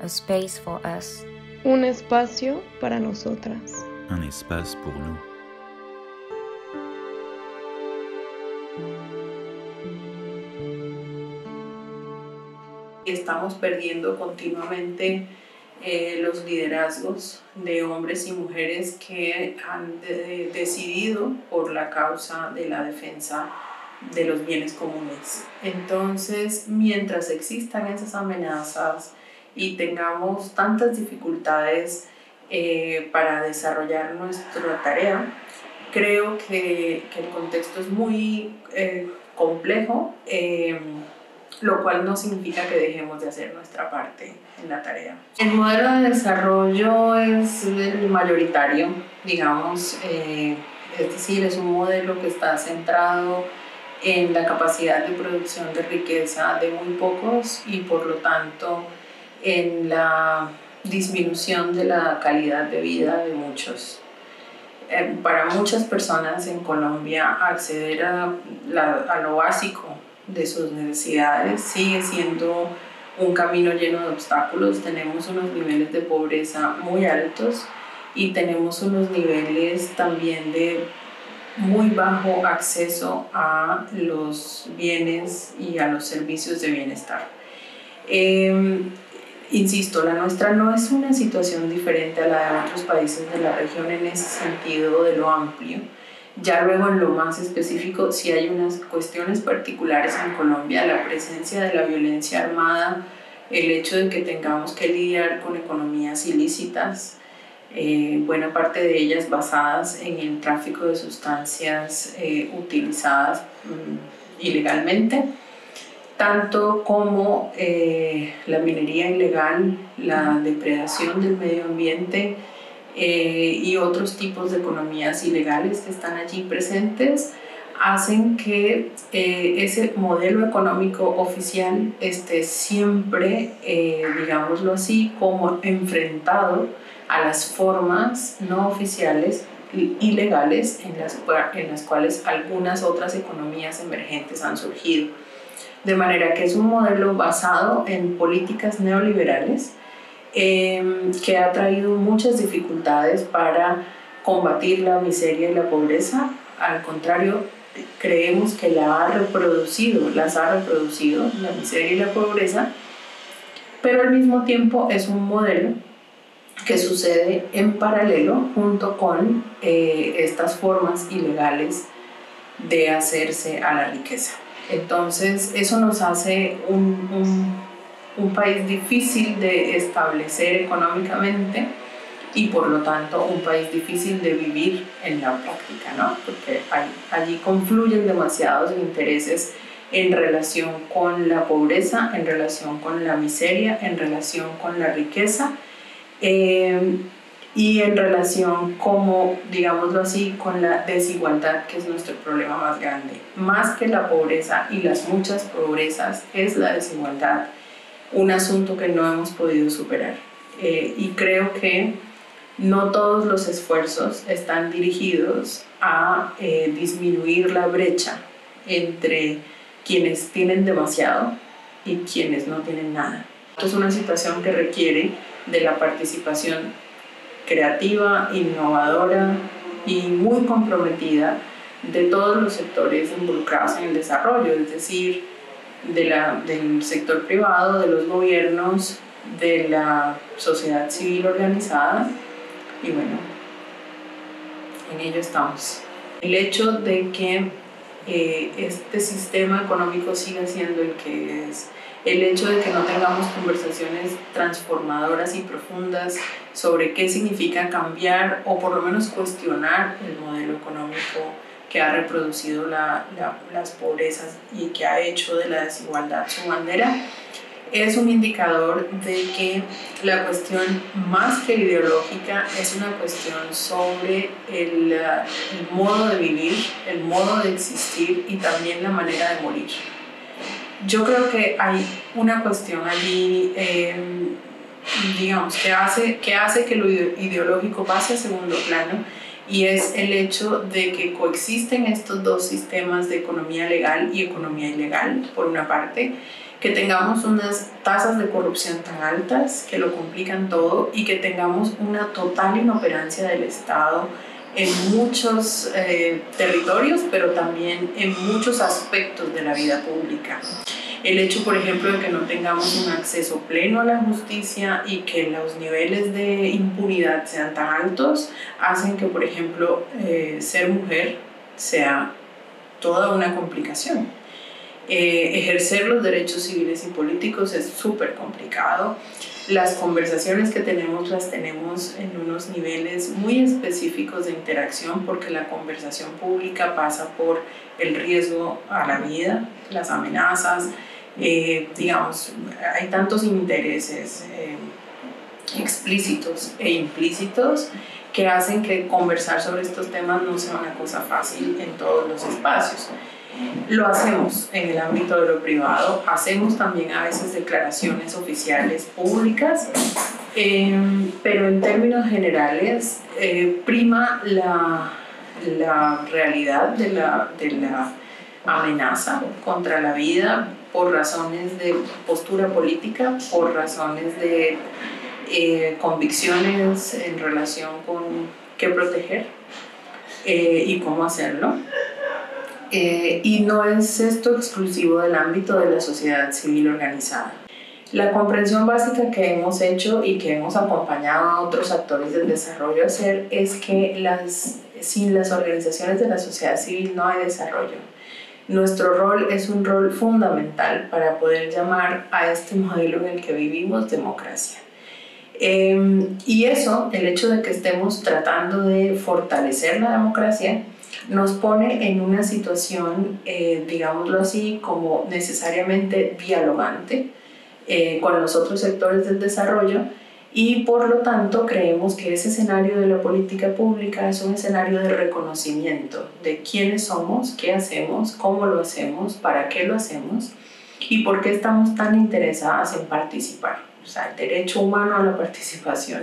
A space for us. Un espacio para nosotras. Un espace pour nous. Estamos perdiendo continuamente los liderazgos de hombres y mujeres que han decidido por la causa de la defensa de los bienes comunes. Entonces, mientras existan esas amenazas y tengamos tantas dificultades para desarrollar nuestra tarea, creo que el contexto es muy complejo, lo cual no significa que dejemos de hacer nuestra parte en la tarea. El modelo de desarrollo es el mayoritario, digamos, es decir, es un modelo que está centrado en la capacidad de producción de riqueza de muy pocos y por lo tanto en la disminución de la calidad de vida de muchos. Para muchas personas en Colombia acceder a lo básico de sus necesidades sigue siendo un camino lleno de obstáculos. Tenemos unos niveles de pobreza muy altos y tenemos unos niveles también de muy bajo acceso a los bienes y a los servicios de bienestar. Insisto, la nuestra no es una situación diferente a la de otros países de la región en ese sentido de lo amplio. Ya luego en lo más específico, sí hay unas cuestiones particulares en Colombia, la presencia de la violencia armada, el hecho de que tengamos que lidiar con economías ilícitas, buena parte de ellas basadas en el tráfico de sustancias utilizadas ilegalmente, tanto como la minería ilegal, la depredación del medio ambiente, y otros tipos de economías ilegales que están allí presentes, hacen que ese modelo económico oficial esté siempre, digámoslo así, como enfrentado a las formas no oficiales ilegales en las cuales algunas otras economías emergentes han surgido. De manera que es un modelo basado en políticas neoliberales, que ha traído muchas dificultades para combatir la miseria y la pobreza. Al contrario, creemos que las ha reproducido la miseria y la pobreza, pero al mismo tiempo es un modelo que sucede en paralelo junto con estas formas ilegales de hacerse a la riqueza. Entonces, eso nos hace un país difícil de establecer económicamente y por lo tanto un país difícil de vivir en la práctica, ¿no? Porque allí confluyen demasiados intereses en relación con la pobreza, en relación con la miseria, en relación con la riqueza, y en relación, como digámoslo así, con la desigualdad, que es nuestro problema más grande. Más que la pobreza y las muchas pobrezas es la desigualdad, un asunto que no hemos podido superar. Y creo que no todos los esfuerzos están dirigidos a disminuir la brecha entre quienes tienen demasiado y quienes no tienen nada. Esto es una situación que requiere de la participación creativa, innovadora y muy comprometida de todos los sectores involucrados en el desarrollo, es decir, del sector privado, de los gobiernos, de la sociedad civil organizada, y bueno, en ello estamos. El hecho de que este sistema económico siga siendo el que es, el hecho de que no tengamos conversaciones transformadoras y profundas sobre qué significa cambiar o por lo menos cuestionar el modelo económico que ha reproducido las pobrezas y que ha hecho de la desigualdad su bandera, es un indicador de que la cuestión más que ideológica es una cuestión sobre el modo de vivir, el modo de existir y también la manera de morir. Yo creo que hay una cuestión allí, digamos, que hace que lo ideológico pase a segundo plano, y es el hecho de que coexisten estos dos sistemas de economía legal y economía ilegal, por una parte, que tengamos unas tasas de corrupción tan altas que lo complican todo y que tengamos una total inoperancia del Estado en muchos territorios, pero también en muchos aspectos de la vida pública. El hecho, por ejemplo, de que no tengamos un acceso pleno a la justicia y que los niveles de impunidad sean tan altos, hacen que, por ejemplo, ser mujer sea toda una complicación. Ejercer los derechos civiles y políticos es súper complicado. Las conversaciones que tenemos las tenemos en unos niveles muy específicos de interacción, porque la conversación pública pasa por el riesgo a la vida, las amenazas, digamos, hay tantos intereses explícitos e implícitos que hacen que conversar sobre estos temas no sea una cosa fácil en todos los espacios. Lo hacemos en el ámbito de lo privado, hacemos también a veces declaraciones oficiales públicas, pero en términos generales prima la realidad de la amenaza contra la vida por razones de postura política, por razones de convicciones en relación con qué proteger y cómo hacerlo. Y no es esto exclusivo del ámbito de la sociedad civil organizada. La comprensión básica que hemos hecho y que hemos acompañado a otros actores del desarrollo a hacer es que sin las organizaciones de la sociedad civil no hay desarrollo. Nuestro rol es un rol fundamental para poder llamar a este modelo en el que vivimos democracia. Y eso, el hecho de que estemos tratando de fortalecer la democracia, nos pone en una situación, digámoslo así, como necesariamente dialogante con los otros sectores del desarrollo, y por lo tanto creemos que ese escenario de la política pública es un escenario de reconocimiento de quiénes somos, qué hacemos, cómo lo hacemos, para qué lo hacemos y por qué estamos tan interesadas en participar. O sea, el derecho humano a la participación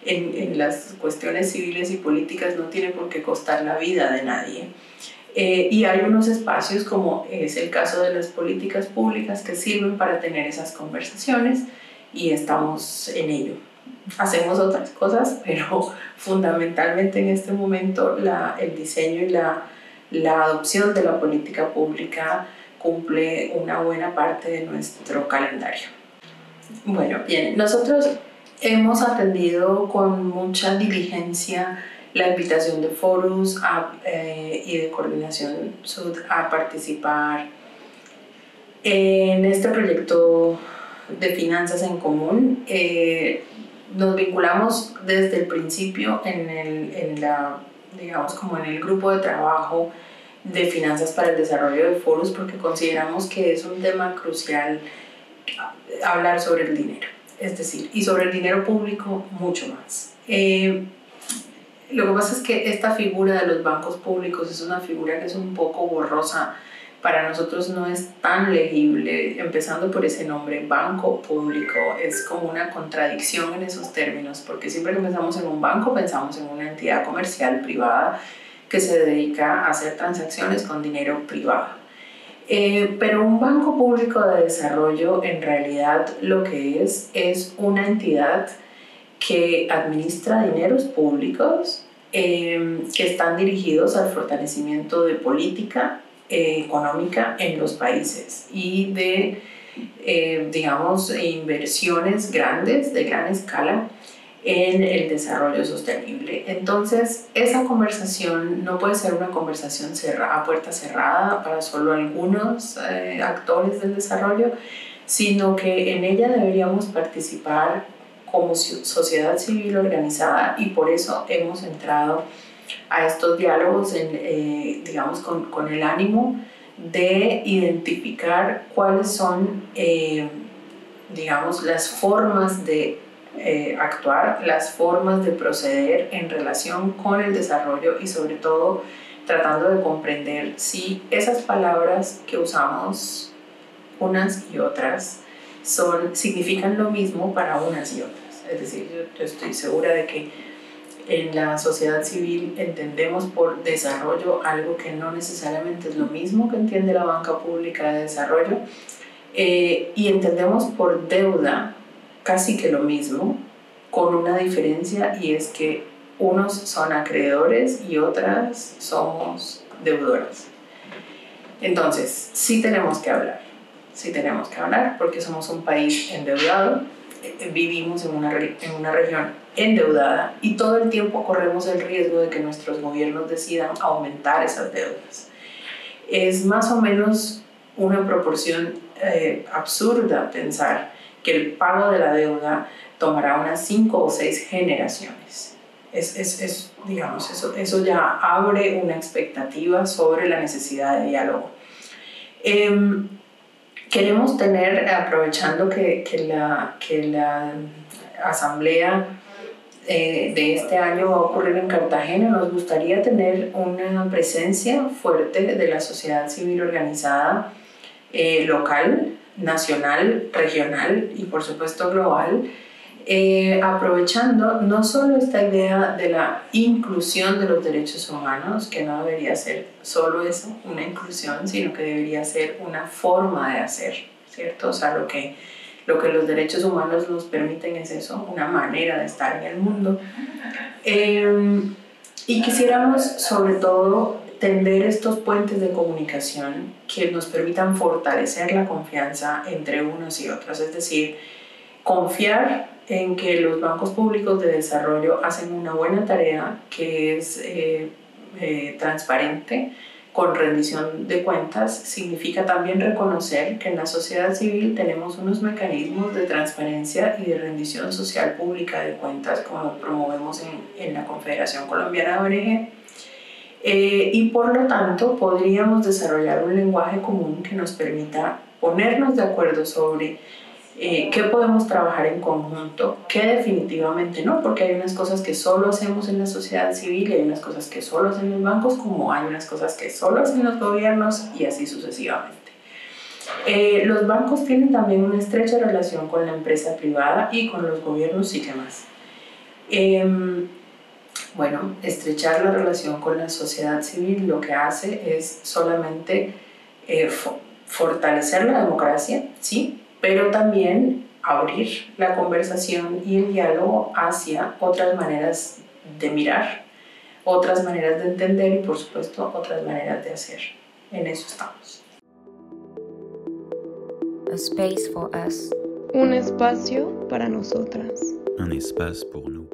en las cuestiones civiles y políticas no tiene por qué costar la vida de nadie. Y hay unos espacios, como es el caso de las políticas públicas, que sirven para tener esas conversaciones y estamos en ello. Hacemos otras cosas, pero fundamentalmente en este momento el diseño y la adopción de la política pública cumple una buena parte de nuestro calendario. Bueno, bien, nosotros hemos atendido con mucha diligencia la invitación de Forus y de Coordinación Sud a participar en este proyecto de finanzas en común. Nos vinculamos desde el principio digamos, como en el grupo de trabajo de finanzas para el desarrollo de Forus, porque consideramos que es un tema crucial hablar sobre el dinero, es decir, y sobre el dinero público mucho más. Lo que pasa es que esta figura de los bancos públicos es una figura que es un poco borrosa. Para nosotros no es tan legible, empezando por ese nombre, banco público, es como una contradicción en esos términos, porque siempre que pensamos en un banco pensamos en una entidad comercial privada que se dedica a hacer transacciones con dinero privado. Pero un banco público de desarrollo en realidad lo que es una entidad que administra dineros públicos que están dirigidos al fortalecimiento de política económica en los países y de, digamos, inversiones grandes, de gran escala, en el desarrollo sostenible. Entonces, esa conversación no puede ser una conversación a puerta cerrada para solo algunos actores del desarrollo, sino que en ella deberíamos participar como sociedad civil organizada, y por eso hemos entrado a estos diálogos digamos, con el ánimo de identificar cuáles son digamos, las formas de actuar, las formas de proceder en relación con el desarrollo, y sobre todo tratando de comprender si esas palabras que usamos unas y otras significan lo mismo para unas y otras. Es decir, yo estoy segura de que En la sociedad civil entendemos por desarrollo algo que no necesariamente es lo mismo que entiende la banca pública de desarrollo, y entendemos por deuda casi que lo mismo, con una diferencia, y es que unos son acreedores y otras somos deudores. Entonces, sí tenemos que hablar porque somos un país endeudado, vivimos en una región endeudada y todo el tiempo corremos el riesgo de que nuestros gobiernos decidan aumentar esas deudas. Es más o menos una proporción absurda pensar que el pago de la deuda tomará unas 5 o 6 generaciones. Digamos, eso ya abre una expectativa sobre la necesidad de diálogo. Queremos tener, aprovechando que la asamblea de este año va a ocurrir en Cartagena, nos gustaría tener una presencia fuerte de la sociedad civil organizada local, nacional, regional y por supuesto global, aprovechando no solo esta idea de la inclusión de los derechos humanos, que no debería ser solo eso, una inclusión, sino que debería ser una forma de hacer, ¿cierto? O sea, lo que los derechos humanos nos permiten es eso, una manera de estar en el mundo. Y quisiéramos sobre todo tender estos puentes de comunicación que nos permitan fortalecer la confianza entre unos y otros, es decir, confiar en que los bancos públicos de desarrollo hacen una buena tarea que es transparente, con rendición de cuentas. Significa también reconocer que en la sociedad civil tenemos unos mecanismos de transparencia y de rendición social pública de cuentas, como promovemos en la Confederación Colombiana de ONG, y por lo tanto podríamos desarrollar un lenguaje común que nos permita ponernos de acuerdo sobre qué podemos trabajar en conjunto, qué definitivamente no, porque hay unas cosas que solo hacemos en la sociedad civil y hay unas cosas que solo hacen los bancos, como hay unas cosas que solo hacen los gobiernos y así sucesivamente. Los bancos tienen también una estrecha relación con la empresa privada y con los gobiernos y demás. Bueno, estrechar la relación con la sociedad civil lo que hace es solamente fortalecer la democracia, sí, pero también abrir la conversación y el diálogo hacia otras maneras de mirar, otras maneras de entender y, por supuesto, otras maneras de hacer. En eso estamos. A space for us. Un espacio para nosotras. Un espace pour nous.